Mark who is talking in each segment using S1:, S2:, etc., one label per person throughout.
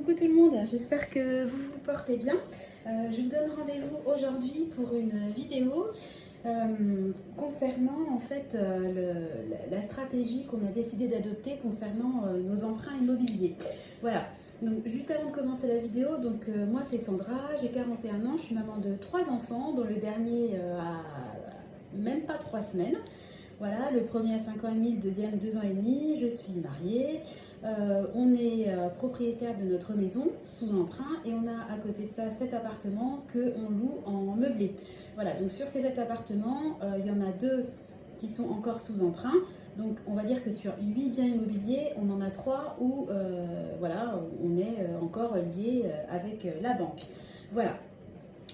S1: Coucou tout le monde, j'espère que vous vous portez bien. Je vous donne rendez-vous aujourd'hui pour une vidéo concernant en fait la stratégie qu'on a décidé d'adopter concernant nos emprunts immobiliers. Voilà, donc juste avant de commencer la vidéo, moi c'est Sandra, j'ai 41 ans, je suis maman de 3 enfants dont le dernier a même pas 3 semaines. Voilà, le premier a 5 ans et demi, le deuxième 2 ans et demi, je suis mariée. On est propriétaire de notre maison sous emprunt et on a à côté de ça 7 appartements qu'on loue en meublé. Voilà, donc sur ces 7 appartements, il y en a 2 qui sont encore sous emprunt. Donc on va dire que sur 8 biens immobiliers, on en a 3 où voilà, on est encore lié avec la banque. Voilà.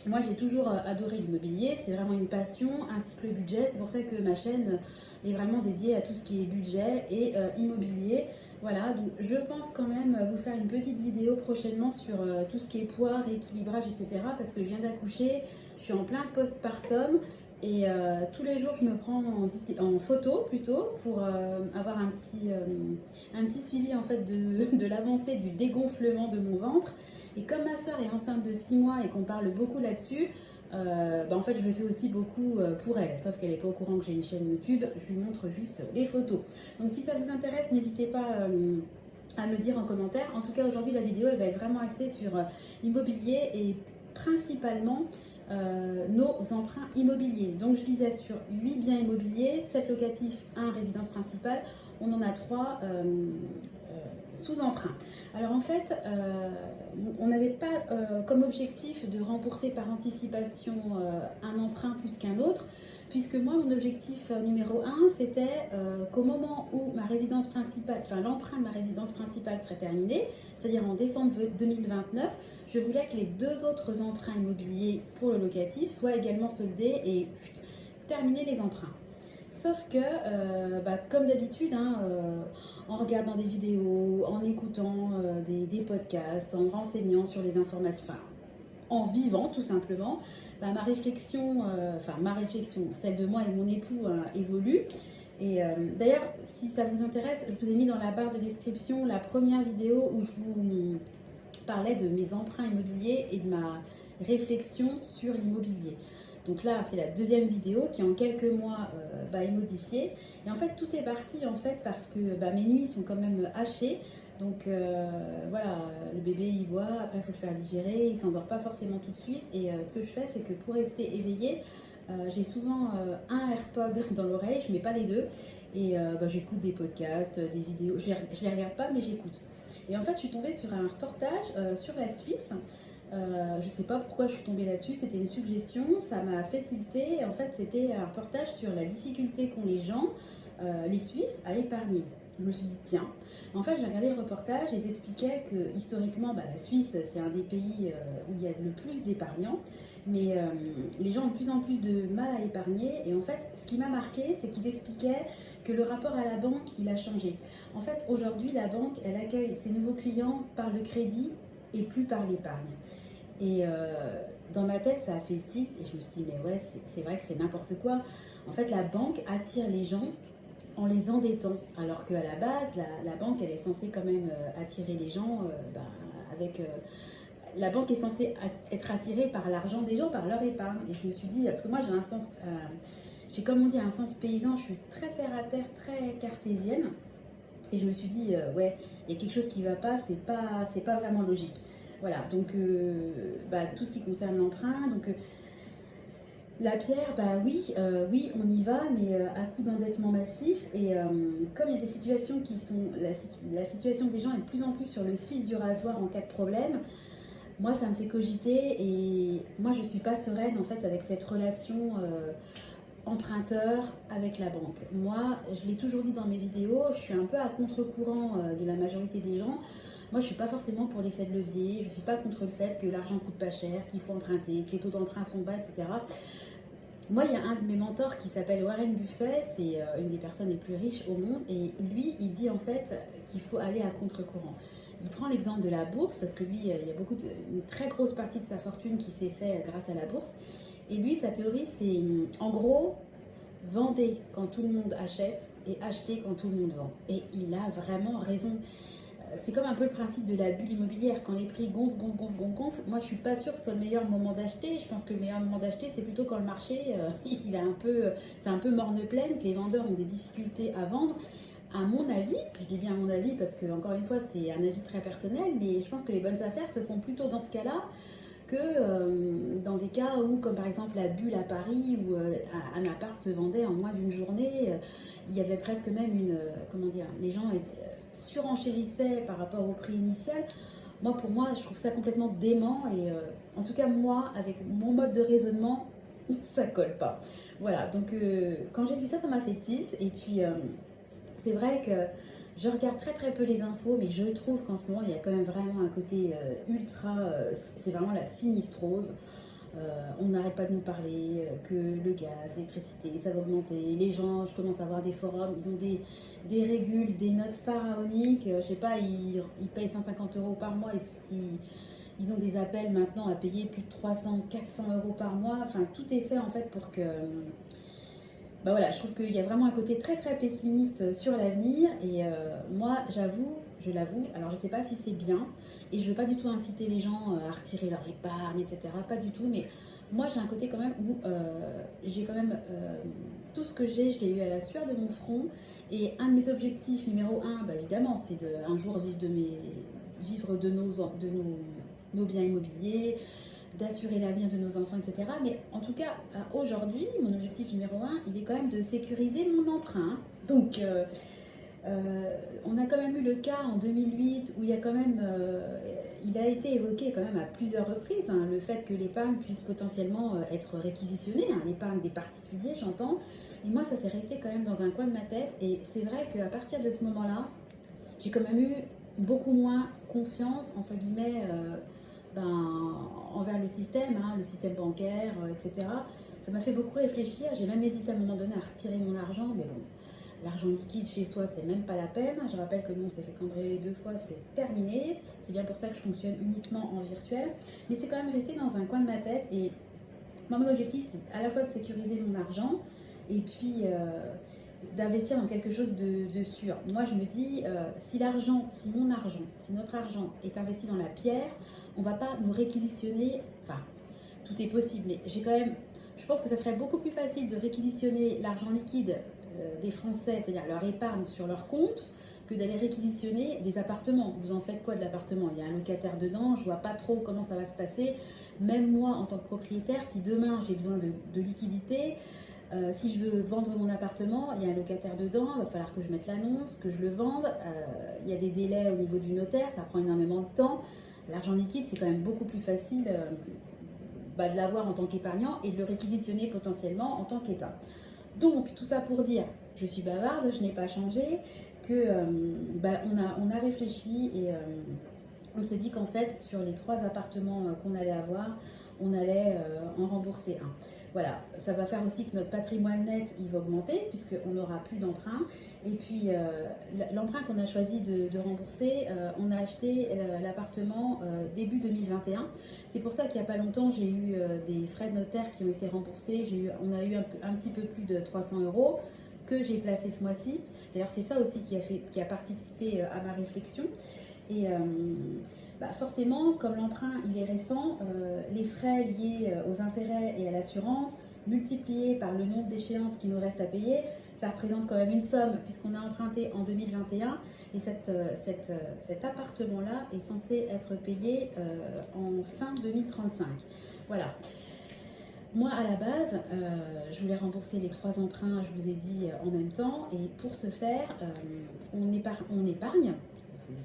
S1: Moi, j'ai toujours adoré l'immobilier, c'est vraiment une passion, ainsi que le budget. C'est pour ça que ma chaîne est vraiment dédiée à tout ce qui est budget et immobilier. Voilà, donc je pense quand même vous faire une petite vidéo prochainement sur tout ce qui est poids, rééquilibrage, etc. Parce que je viens d'accoucher, je suis en plein postpartum et tous les jours je me prends en photo plutôt pour avoir un petit suivi en fait de l'avancée du dégonflement de mon ventre. Et comme ma soeur est enceinte de 6 mois et qu'on parle beaucoup là-dessus, en fait je le fais aussi beaucoup pour elle, sauf qu'elle n'est pas au courant que j'ai une chaîne YouTube, je lui montre juste les photos. Donc si ça vous intéresse, n'hésitez pas à me dire en commentaire. En tout cas aujourd'hui la vidéo elle va être vraiment axée sur l'immobilier et principalement nos emprunts immobiliers. Donc je disais sur 8 biens immobiliers, 7 locatifs, 1 résidence principale, on en a 3 sous emprunt. Alors en fait, on n'avait pas comme objectif de rembourser par anticipation un emprunt plus qu'un autre, puisque moi mon objectif numéro 1 c'était qu'au moment où ma résidence principale, enfin l'emprunt de ma résidence principale serait terminé, c'est-à-dire en décembre 2029, je voulais que les 2 autres emprunts immobiliers pour le locatif soient également soldés et terminer les emprunts. Sauf que, comme d'habitude, en regardant des vidéos, en écoutant des podcasts, en renseignant sur les informations, enfin, en vivant tout simplement, ma réflexion, celle de moi et mon époux évolue. Et d'ailleurs, si ça vous intéresse, je vous ai mis dans la barre de description la première vidéo où je vous parlais de mes emprunts immobiliers et de ma réflexion sur l'immobilier. Donc là, c'est la deuxième vidéo qui en quelques mois est modifiée. Et en fait, tout est parti en fait parce que mes nuits sont quand même hachées. Donc voilà, le bébé il boit, après il faut le faire digérer, il s'endort pas forcément tout de suite. Et ce que je fais, c'est que pour rester éveillée, j'ai souvent un AirPod dans l'oreille, je mets pas les deux. Et j'écoute des podcasts, des vidéos. Je les regarde pas, mais j'écoute. Et en fait, je suis tombée sur un reportage sur la Suisse. Je sais pas pourquoi je suis tombée là-dessus, c'était une suggestion, ça m'a fait tilter. En fait, c'était un reportage sur la difficulté qu'ont les gens, les Suisses, à épargner. Je me suis dit, tiens. En fait, j'ai regardé le reportage et ils expliquaient que historiquement, la Suisse, c'est un des pays où il y a le plus d'épargnants. Mais les gens ont de plus en plus de mal à épargner. Et en fait, ce qui m'a marqué, c'est qu'ils expliquaient que le rapport à la banque, il a changé. En fait, aujourd'hui, la banque, elle accueille ses nouveaux clients par le crédit et plus par l'épargne. Et dans ma tête, ça a fait tilt et je me suis dit, mais ouais, c'est vrai que c'est n'importe quoi. En fait, la banque attire les gens en les endettant, alors qu'à la base, la banque, elle est censée quand même attirer les gens avec... la banque est censée être attirée par l'argent des gens, par leur épargne. Et je me suis dit, parce que moi j'ai un sens, j'ai comme on dit un sens paysan, je suis très terre à terre, très cartésienne. Et je me suis dit, ouais, il y a quelque chose qui ne va pas, c'est pas vraiment logique. Voilà, donc tout ce qui concerne l'emprunt, la pierre, oui, on y va, mais à coup d'endettement massif. Et comme il y a des situations qui sont, la situation des gens est de plus en plus sur le fil du rasoir en cas de problème, moi ça me fait cogiter et moi je suis pas sereine en fait avec cette relation emprunteur avec la banque. Moi, je l'ai toujours dit dans mes vidéos, je suis un peu à contre-courant de la majorité des gens. Moi, je suis pas forcément pour l'effet de levier, je suis pas contre le fait que l'argent coûte pas cher, qu'il faut emprunter, que les taux d'emprunt sont bas, etc. Moi, il y a un de mes mentors qui s'appelle Warren Buffett, c'est une des personnes les plus riches au monde, et lui, il dit en fait qu'il faut aller à contre-courant. Il prend l'exemple de la bourse, parce que lui, il y a une très grosse partie de sa fortune qui s'est faite grâce à la bourse. Et lui, sa théorie, c'est en gros, vendez quand tout le monde achète et achetez quand tout le monde vend. Et il a vraiment raison. c'est comme un peu le principe de la bulle immobilière. Quand les prix gonflent, moi je suis pas sûre que ce soit le meilleur moment d'acheter. Je pense que le meilleur moment d'acheter, c'est plutôt quand le marché, c'est un peu morne-pleine, que les vendeurs ont des difficultés à vendre. À mon avis, je dis bien à mon avis parce que encore une fois c'est un avis très personnel, mais je pense que les bonnes affaires se font plutôt dans ce cas-là que dans des cas où, comme par exemple la bulle à Paris, où un appart se vendait en moins d'une journée, il y avait presque même comment dire, les gens surenchérissaient par rapport au prix initial. Pour moi, je trouve ça complètement dément et en tout cas moi, avec mon mode de raisonnement, ça colle pas. Voilà, donc quand j'ai vu ça, ça m'a fait tilt et puis c'est vrai que je regarde très très peu les infos, mais je trouve qu'en ce moment, il y a quand même vraiment un côté ultra, c'est vraiment la sinistrose. On n'arrête pas de nous parler que le gaz, l'électricité, ça va augmenter. Les gens, je commence à voir des forums, ils ont des régules, des notes pharaoniques. Je sais pas, ils payent 150 euros par mois. Ils ont des appels maintenant à payer plus de 300, 400 euros par mois. Enfin, tout est fait en fait pour que bah voilà, je trouve qu'il y a vraiment un côté très très pessimiste sur l'avenir et moi je l'avoue, alors je ne sais pas si c'est bien et je ne veux pas du tout inciter les gens à retirer leur épargne, etc. Pas du tout, mais moi j'ai un côté quand même où j'ai quand même tout ce que j'ai, je l'ai eu à la sueur de mon front et un de mes objectifs numéro un, bah évidemment, c'est de un jour vivre de nos biens immobiliers, d'assurer l'avenir de nos enfants, etc. Mais en tout cas, aujourd'hui, mon objectif numéro un, il est quand même de sécuriser mon emprunt. Donc, on a quand même eu le cas en 2008 où il y a quand même, il a été évoqué quand même à plusieurs reprises, hein, le fait que l'épargne puisse potentiellement être réquisitionnée, hein, l'épargne des particuliers, j'entends. Et moi, ça s'est resté quand même dans un coin de ma tête. Et c'est vrai qu'à partir de ce moment-là, j'ai quand même eu beaucoup moins confiance, entre guillemets, envers le système bancaire, etc. Ça m'a fait beaucoup réfléchir. J'ai même hésité à un moment donné à retirer mon argent, mais bon, l'argent liquide chez soi, c'est même pas la peine. Je rappelle que nous, on s'est fait cambrioler 2 fois, c'est terminé. C'est bien pour ça que je fonctionne uniquement en virtuel. Mais c'est quand même resté dans un coin de ma tête. Et moi, mon objectif, c'est à la fois de sécuriser mon argent et puis d'investir dans quelque chose de sûr. Moi, je me dis, si notre argent est investi dans la pierre, on va pas nous réquisitionner. Enfin, tout est possible, mais je pense que ça serait beaucoup plus facile de réquisitionner l'argent liquide des Français, c'est-à-dire leur épargne sur leur compte, que d'aller réquisitionner des appartements. Vous en faites quoi de l'appartement? Il y a un locataire dedans, je vois pas trop comment ça va se passer. Même moi, en tant que propriétaire, si demain j'ai besoin de liquidité, si je veux vendre mon appartement, il y a un locataire dedans, il va falloir que je mette l'annonce, que je le vende. Il y a des délais au niveau du notaire, ça prend énormément de temps. L'argent liquide, c'est quand même beaucoup plus facile de l'avoir en tant qu'épargnant et de le réquisitionner potentiellement en tant qu'État. Donc, tout ça pour dire, je suis bavarde, je n'ai pas changé, que on a réfléchi et on s'est dit qu'en fait, sur les 3 appartements qu'on allait avoir, on allait en rembourser un. Voilà, ça va faire aussi que notre patrimoine net, il va augmenter puisqu'on n'aura plus d'emprunt. Et puis, l'emprunt qu'on a choisi de rembourser, on a acheté l'appartement début 2021. C'est pour ça qu'il n'y a pas longtemps, j'ai eu des frais de notaire qui ont été remboursés. On a eu un petit peu plus de 300 euros que j'ai placé ce mois-ci. D'ailleurs, c'est ça aussi qui a participé à ma réflexion. Et forcément, comme l'emprunt il est récent, les frais liés aux intérêts et à l'assurance, multipliés par le nombre d'échéances qui nous reste à payer, ça représente quand même une somme puisqu'on a emprunté en 2021 et cet appartement-là est censé être payé en fin 2035. Voilà. Moi, à la base, je voulais rembourser les 3 emprunts, je vous ai dit, en même temps. Et pour ce faire, on épargne.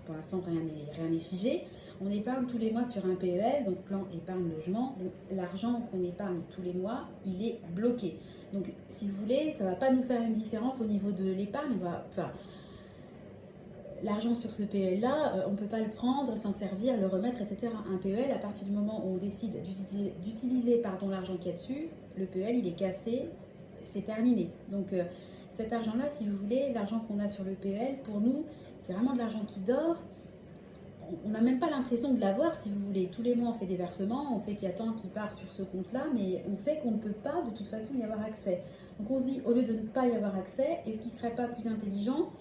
S1: Pour l'instant, rien n'est figé. On épargne tous les mois sur un PEL, donc plan épargne logement. L'argent qu'on épargne tous les mois, il est bloqué. Donc, si vous voulez, ça ne va pas nous faire une différence au niveau de l'épargne. L'argent sur ce PEL-là, on ne peut pas le prendre, s'en servir, le remettre, etc. Un PEL, à partir du moment où on décide d'utiliser l'argent qu'il y a dessus, le PEL, il est cassé, c'est terminé. Donc, cet argent-là, si vous voulez, l'argent qu'on a sur le PEL, pour nous, c'est vraiment de l'argent qui dort. On n'a même pas l'impression de l'avoir, si vous voulez. Tous les mois, on fait des versements, on sait qu'il y a tant qui part sur ce compte-là, mais on sait qu'on ne peut pas, de toute façon, y avoir accès. Donc, on se dit, au lieu de ne pas y avoir accès, est-ce qu'il ne serait pas plus intelligent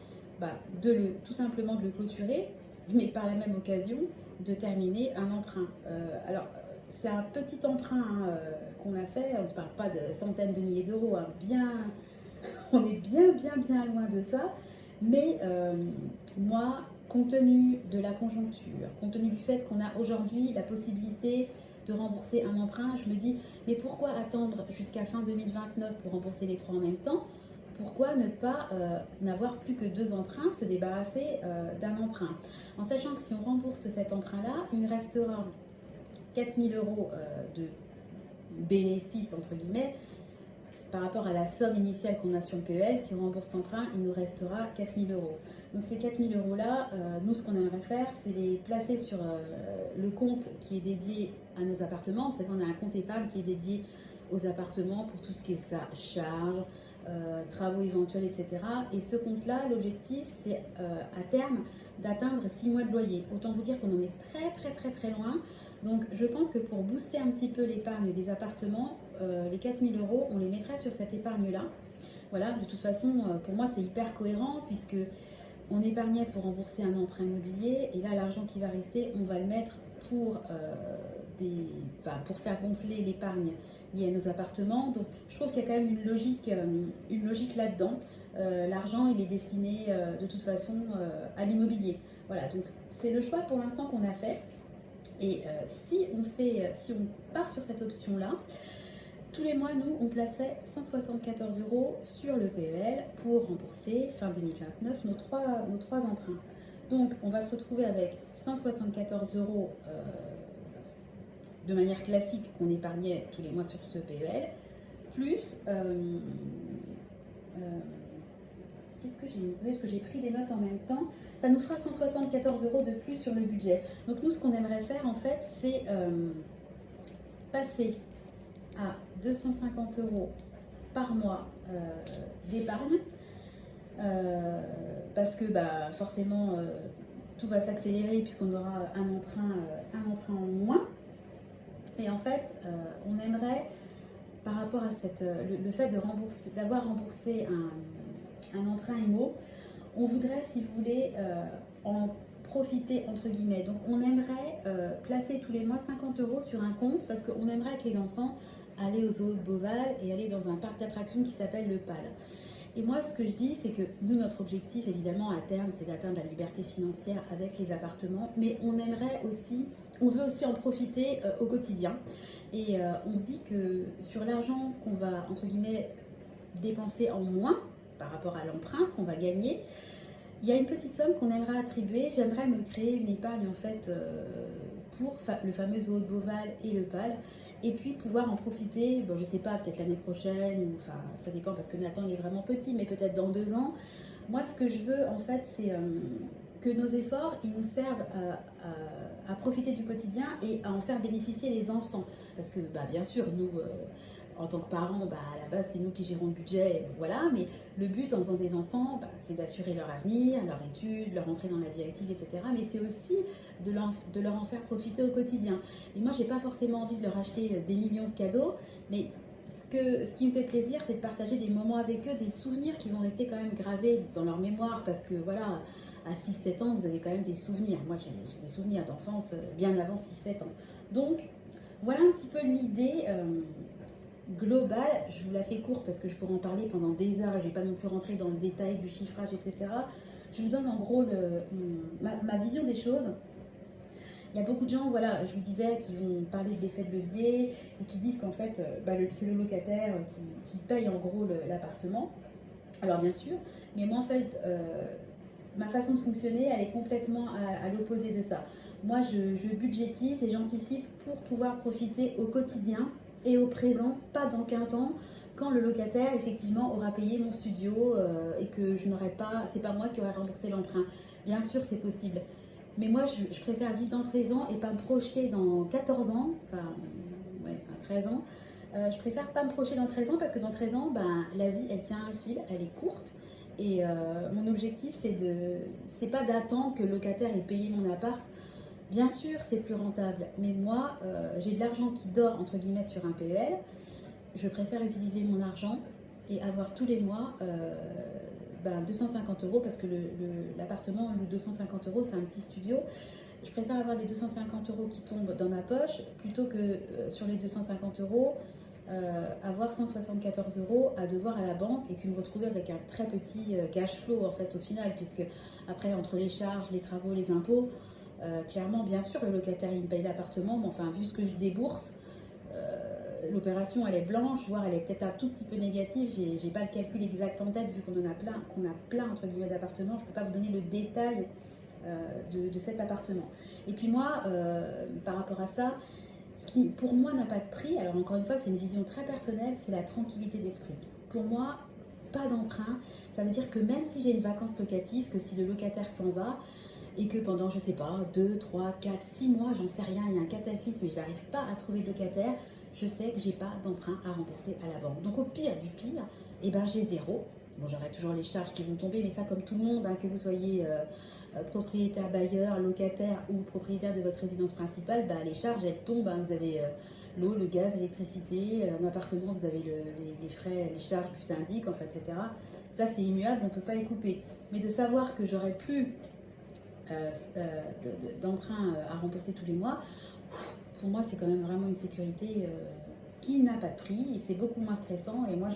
S1: tout simplement de le clôturer, mais par la même occasion, de terminer un emprunt. Alors, c'est un petit emprunt hein, qu'on a fait, on ne se parle pas de centaines de milliers d'euros, hein, on est bien loin de ça, mais moi, compte tenu de la conjoncture, compte tenu du fait qu'on a aujourd'hui la possibilité de rembourser un emprunt, je me dis, mais pourquoi attendre jusqu'à fin 2029 pour rembourser les 3 en même temps? Pourquoi ne pas n'avoir plus que 2 emprunts, se débarrasser d'un emprunt? En sachant que si on rembourse cet emprunt-là, il me restera 4 000 euros de bénéfice, entre guillemets, par rapport à la somme initiale qu'on a sur le PEL. Si on rembourse l'emprunt, il nous restera 4 000 euros. Donc ces 4 000 euros-là, nous, ce qu'on aimerait faire, c'est les placer sur le compte qui est dédié à nos appartements. Vous savez, on a un compte épargne qui est dédié aux appartements pour tout ce qui est ça, charges, travaux éventuels, etc. Et ce compte-là, l'objectif, c'est à terme d'atteindre 6 mois de loyer. Autant vous dire qu'on en est très loin. Donc je pense que pour booster un petit peu l'épargne des appartements, les 4 000 euros, on les mettrait sur cette épargne-là. Voilà, de toute façon, pour moi, c'est hyper cohérent puisque on épargnait pour rembourser un emprunt immobilier et là, l'argent qui va rester, on va le mettre pour faire gonfler l'épargne liée à nos appartements. Donc, je trouve qu'il y a quand même une logique là-dedans. L'argent, il est destiné de toute façon à l'immobilier. Voilà, donc c'est le choix pour l'instant qu'on a fait. Et si on part sur cette option-là, tous les mois, nous, on plaçait 174 euros sur le PEL pour rembourser fin 2029 nos trois emprunts. Donc, on va se retrouver avec 174 euros de manière classique qu'on épargnait tous les mois sur ce PEL, plus qu'est-ce que j'ai mis? Parce que j'ai pris des notes en même temps. Ça nous fera 174 euros de plus sur le budget. Donc nous, ce qu'on aimerait faire, en fait, c'est passer à 250 euros par mois d'épargne. Parce que forcément, tout va s'accélérer puisqu'on aura un emprunt en moins. Et en fait, on aimerait, par rapport à le fait d'avoir remboursé un emprunt IMO, on voudrait, si vous voulez, en profiter, entre guillemets. Donc, on aimerait placer tous les mois 50 euros sur un compte parce qu'on aimerait avec les enfants aller au zoo de Beauval et aller dans un parc d'attractions qui s'appelle le PAL. Et moi, ce que je dis, c'est que nous, notre objectif, évidemment, à terme, c'est d'atteindre la liberté financière avec les appartements, mais on veut aussi en profiter au quotidien. Et on se dit que sur l'argent qu'on va, entre guillemets, dépenser en moins par rapport à l'emprunt, ce qu'on va gagner, il y a une petite somme qu'on aimerait attribuer. J'aimerais me créer une épargne, en fait, pour le fameux zoo de Beauval et le PAL. Et puis pouvoir en profiter, je sais pas, peut-être l'année prochaine, enfin ça dépend parce que Nathan il est vraiment petit, mais peut-être dans 2 ans. Moi ce que je veux en fait c'est que nos efforts ils nous servent à profiter du quotidien et à en faire bénéficier les enfants. Parce que bien sûr nous en tant que parents, à la base c'est nous qui gérons le budget, voilà, mais le but en faisant des enfants, c'est d'assurer leur avenir, leur étude, leur entrée dans la vie active, etc. Mais c'est aussi de leur en faire profiter au quotidien. Et moi, j'ai pas forcément envie de leur acheter des millions de cadeaux, mais ce qui me fait plaisir, c'est de partager des moments avec eux, des souvenirs qui vont rester quand même gravés dans leur mémoire, parce que voilà, à 6-7 ans, vous avez quand même des souvenirs. Moi, j'ai des souvenirs d'enfance bien avant 6-7 ans. Donc, voilà un petit peu l'idée globale. Je vous la fais courte parce que je pourrais en parler pendant des heures, je vais pas non plus rentrer dans le détail du chiffrage, etc. Je vous donne en gros ma vision des choses. Il y a beaucoup de gens, voilà, je vous disais, qui vont parler de l'effet de levier et qui disent qu'en fait, c'est le locataire qui paye en gros l'appartement. Alors bien sûr, mais moi en fait, ma façon de fonctionner, elle est complètement à l'opposé de ça. Moi, je budgétise et j'anticipe pour pouvoir profiter au quotidien et au présent, pas dans 15 ans, quand le locataire, effectivement, aura payé mon studio et que je n'aurai pas, c'est pas moi qui aurai remboursé l'emprunt. Bien sûr, c'est possible. Mais moi, je préfère vivre dans le présent et pas me projeter dans 14 ans, enfin 13 ans. Je préfère pas me projeter dans 13 ans parce que dans 13 ans, la vie, elle tient un fil, elle est courte. Et mon objectif, c'est pas d'attendre que le locataire ait payé mon appart. Bien sûr, c'est plus rentable. Mais moi, j'ai de l'argent qui dort, entre guillemets, sur un PEL. Je préfère utiliser mon argent et avoir tous les mois 250 euros parce que l'appartement loue 250 euros, c'est un petit studio. Je préfère avoir les 250 euros qui tombent dans ma poche plutôt que sur les 250 euros, avoir 174 euros à devoir à la banque et puis me retrouver avec un très petit cash flow en fait au final, puisque après entre les charges, les travaux, les impôts, clairement bien sûr le locataire il me paye l'appartement, mais enfin vu ce que je débourse, l'opération elle est blanche, voire elle est peut-être un tout petit peu négative. J'ai pas le calcul exact en tête vu qu'on a plein entre guillemets d'appartements. Je peux pas vous donner le détail de cet appartement. Et puis moi, par rapport à ça, ce qui pour moi n'a pas de prix, alors encore une fois c'est une vision très personnelle, c'est la tranquillité d'esprit. Pour moi, pas d'emprunt, ça veut dire que même si j'ai une vacance locative, que si le locataire s'en va, et que pendant, je sais pas, 2, 3, 4, 6 mois, j'en sais rien, il y a un cataclysme et je n'arrive pas à trouver de locataire, je sais que j'ai pas d'emprunt à rembourser à la banque. Donc au pire du pire, eh ben, j'ai zéro. Bon, j'aurai toujours les charges qui vont tomber, mais ça comme tout le monde, hein, que vous soyez propriétaire, bailleur, locataire ou propriétaire de votre résidence principale, bah, les charges elles tombent. Hein. Vous avez l'eau, le gaz, l'électricité, en appartement vous avez les frais, les charges du syndic, en fait, etc. Ça c'est immuable, on ne peut pas y couper. Mais de savoir que j'aurai plus d'emprunt à rembourser tous les mois, pour moi c'est quand même vraiment une sécurité qui n'a pas de prix et c'est beaucoup moins stressant et moi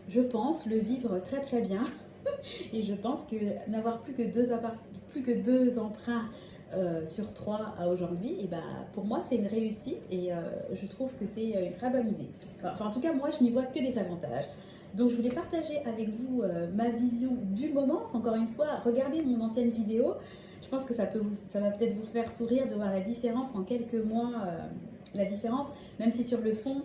S1: je pense le vivre très très bien et je pense que n'avoir plus que deux emprunts sur 3 à aujourd'hui, et ben, pour moi c'est une réussite et je trouve que c'est une très bonne idée. Enfin en tout cas moi je n'y vois que des avantages. Donc je voulais partager avec vous ma vision du moment, parce qu'encore une fois, regardez mon ancienne vidéo, je pense que ça va peut-être vous faire sourire de voir la différence en quelques mois, la différence, même si sur le fond,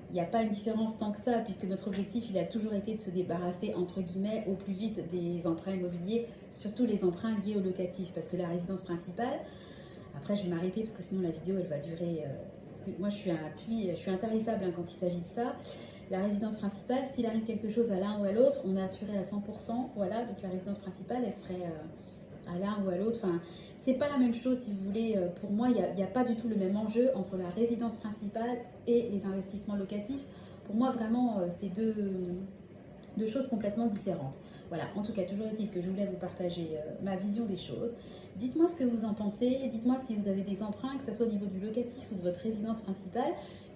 S1: il n'y a pas une différence tant que ça, puisque notre objectif, il a toujours été de se débarrasser, entre guillemets, au plus vite des emprunts immobiliers, surtout les emprunts liés au locatif, parce que la résidence principale, après je vais m'arrêter, parce que sinon la vidéo, elle va durer, parce que moi je suis intarissable hein, quand il s'agit de ça. La résidence principale, s'il arrive quelque chose à l'un ou à l'autre, on est assuré à 100%, voilà, donc la résidence principale, elle serait à l'un ou à l'autre, enfin, c'est pas la même chose si vous voulez, pour moi, il n'y a pas du tout le même enjeu entre la résidence principale et les investissements locatifs. Pour moi, vraiment, c'est deux choses complètement différentes. Voilà, en tout cas, toujours est-il que je voulais vous partager ma vision des choses. Dites-moi ce que vous en pensez, dites-moi si vous avez des emprunts, que ce soit au niveau du locatif ou de votre résidence principale.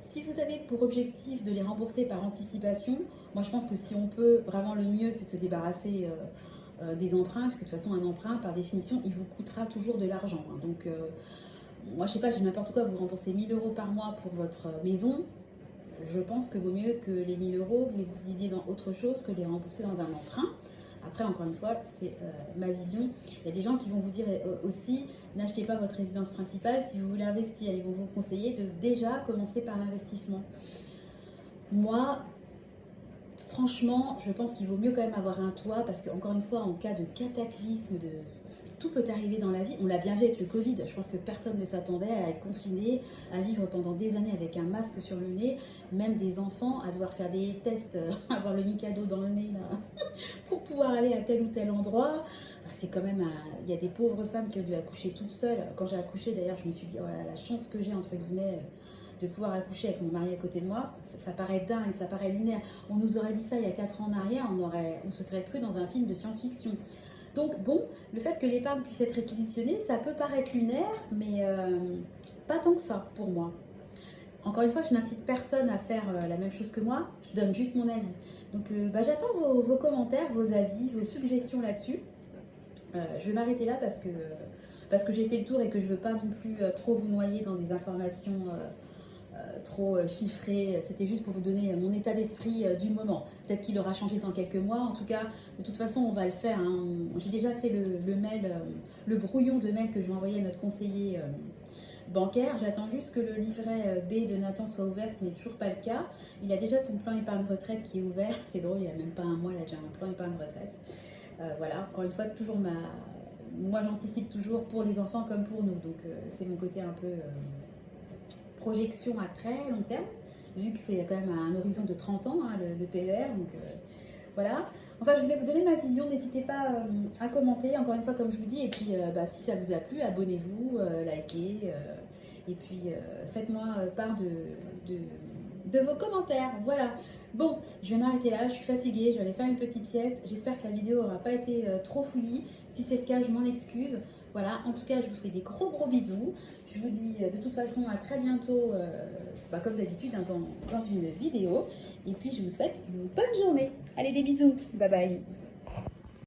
S1: Si vous avez pour objectif de les rembourser par anticipation, moi je pense que si on peut, vraiment le mieux c'est de se débarrasser des emprunts, parce que de toute façon un emprunt par définition il vous coûtera toujours de l'argent. Hein. Donc moi je sais pas, j'ai n'importe quoi, vous remboursez 1000 euros par mois pour votre maison, je pense que vaut mieux que les 1000 euros vous les utilisiez dans autre chose que les rembourser dans un emprunt. Après, encore une fois, c'est ma vision. Il y a des gens qui vont vous dire aussi, n'achetez pas votre résidence principale. Si vous voulez investir, ils vont vous conseiller de déjà commencer par l'investissement. Moi, franchement, je pense qu'il vaut mieux quand même avoir un toit parce qu'encore une fois, en cas de cataclysme, tout peut arriver dans la vie. On l'a bien vu avec le Covid. Je pense que personne ne s'attendait à être confiné, à vivre pendant des années avec un masque sur le nez, même des enfants à devoir faire des tests, avoir le Mikado dans le nez là, pour pouvoir aller à tel ou tel endroit. Enfin, c'est quand même il y a des pauvres femmes qui ont dû accoucher toutes seules. Quand j'ai accouché, d'ailleurs, je me suis dit, oh là, la chance que j'ai, entre guillemets, de pouvoir accoucher avec mon mari à côté de moi. Ça paraît dingue, ça paraît lunaire. On nous aurait dit ça il y a 4 ans en arrière, on se serait cru dans un film de science-fiction. Donc bon, le fait que l'épargne puisse être réquisitionnée, ça peut paraître lunaire, mais pas tant que ça pour moi. Encore une fois, je n'incite personne à faire la même chose que moi, je donne juste mon avis. Donc j'attends vos commentaires, vos avis, vos suggestions là-dessus. Je vais m'arrêter là parce que j'ai fait le tour et que je ne veux pas non plus trop vous noyer dans des informations trop chiffrées. C'était juste pour vous donner mon état d'esprit du moment. Peut-être qu'il aura changé dans quelques mois. En tout cas, de toute façon, on va le faire. Hein. J'ai déjà fait le mail, le brouillon de mail que je vais envoyer à notre conseiller bancaire. J'attends juste que le livret B de Nathan soit ouvert, ce qui n'est toujours pas le cas. Il a déjà son plan épargne retraite qui est ouvert. C'est drôle, il n'y a même pas un mois, il a déjà un plan épargne retraite. Voilà, encore une fois, toujours moi j'anticipe toujours pour les enfants comme pour nous. Donc c'est mon côté un peu projection à très long terme, vu que c'est quand même à un horizon de 30 ans, hein, le PER. Donc voilà. Enfin, je voulais vous donner ma vision. N'hésitez pas à commenter, encore une fois, comme je vous dis. Et puis, si ça vous a plu, abonnez-vous, likez. Et puis, faites-moi part de vos commentaires. Voilà. Bon, je vais m'arrêter là, je suis fatiguée, je vais aller faire une petite sieste. J'espère que la vidéo n'aura pas été trop fouillie. Si c'est le cas, je m'en excuse. Voilà, en tout cas, je vous fais des gros bisous. Je vous dis de toute façon à très bientôt, comme d'habitude, dans une vidéo. Et puis, je vous souhaite une bonne journée. Allez, des bisous. Bye bye.